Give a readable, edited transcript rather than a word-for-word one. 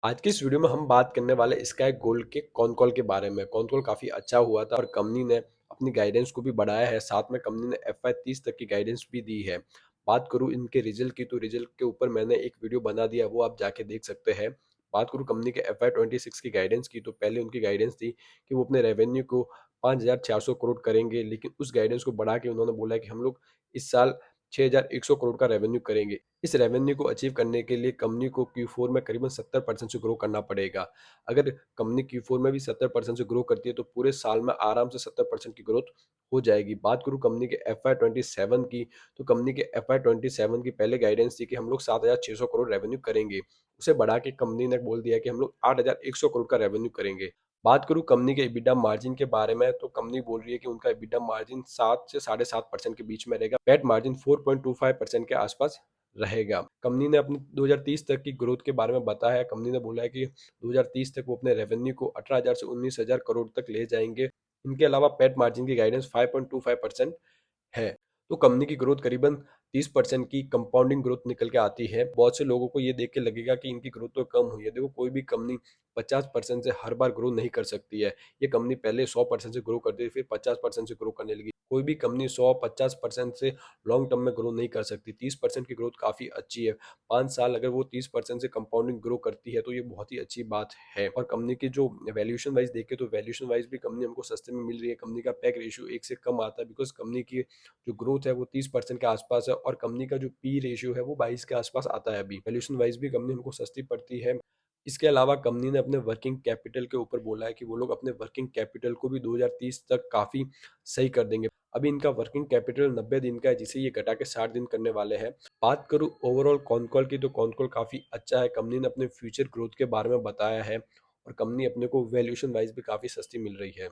आज की इस वीडियो में हम बात करने वाले स्काई गोल्ड के कॉन कॉल के बारे में। कॉन कॉल काफ़ी अच्छा हुआ था और कंपनी ने अपनी गाइडेंस को भी बढ़ाया है। साथ में कंपनी ने एफवाई 30 तक की गाइडेंस भी दी है। बात करूँ इनके रिजल्ट की, तो रिजल्ट के ऊपर मैंने एक वीडियो बना दिया, वो आप जाके देख सकते हैं। बात करूँ कंपनी के एफवाई 26 की गाइडेंस की, तो पहले उनकी गाइडेंस थी कि वो अपने रेवेन्यू को 5,400 करोड़ करेंगे, लेकिन उस गाइडेंस को बढ़ा के उन्होंने बोला कि हम लोग इस साल 6,100 करोड़ का रेवेन्यू करेंगे। इस रेवेन्यू को अचीव करने के लिए कंपनी को Q4 में करीबन 70% से ग्रो करना पड़ेगा। अगर कंपनी Q4 में भी 70% से ग्रो करती है, तो पूरे साल में आराम से 70% की ग्रोथ हो जाएगी। बात करूँ कंपनी के FY27 की, तो कंपनी के FY27 की पहले गाइडेंस थी कि हम लोग 7,600 करोड़ रेवेन्यू करेंगे। उसे बढ़ा के कंपनी ने बोल दिया कि हम लोग 8,100 करोड़ का रेवेन्यू करेंगे। बात करूँ कंपनी के EBITDA मार्जिन के बारे में, तो कंपनी बोल रही है कि उनका EBITDA मार्जिन 7 से 7.5% के बीच में रहेगा। पैट मार्जिन 4.25% के आसपास रहेगा। कंपनी ने अपनी 2030 तक की ग्रोथ के बारे में बताया है। कंपनी ने बोला है कि 2030 तक वो अपने रेवेन्यू को 18,000 से 19,000 करोड़ तक ले जाएंगे। इनके अलावा पैट मार्जिन की गाइडेंस 5.25% है। तो कंपनी की ग्रोथ करीबन 30% की कंपाउंडिंग ग्रोथ निकल के आती है। बहुत से लोगों को ये देख के लगेगा कि इनकी ग्रोथ तो कम हुई है। देखो, कोई भी कंपनी 50% से हर बार ग्रो नहीं कर सकती है। ये कंपनी पहले 100% से ग्रो करती थी, फिर 50% से ग्रो करने लगी। कोई भी कंपनी 100-50% से लॉन्ग टर्म में ग्रो नहीं कर सकती। 30% की ग्रोथ काफ़ी अच्छी है। 5 साल अगर वो 30% से कंपाउंडिंग ग्रो करती है, तो ये बहुत ही अच्छी बात है। और कंपनी की जो वैल्यूएशन वाइज देखें, तो वैल्यूएशन वाइज भी कंपनी हमको सस्ते में मिल रही है। कंपनी का पैक रेशियो 1 से कम आता है, बिकॉज कंपनी की जो ग्रोथ है वो 30% के आसपास है, और कंपनी का जो पी रेशियो है वो 22 के आसपास आता है। अभी वैल्यूएशन वाइज भी कंपनी हमको सस्ती पड़ती है। इसके अलावा कंपनी ने अपने वर्किंग कैपिटल के ऊपर बोला है कि वो लोग अपने वर्किंग कैपिटल को भी 2030 तक काफ़ी सही कर देंगे। अभी इनका वर्किंग कैपिटल 90 दिन का है, जिसे ये घटा के 60 दिन करने वाले हैं। बात करूँ ओवरऑल कॉनकॉल की, तो कॉनकॉल काफ़ी अच्छा है। कंपनी ने अपने फ्यूचर ग्रोथ के बारे में बताया है, और कंपनी अपने को वैल्यूएशन वाइज भी काफ़ी सस्ती मिल रही है।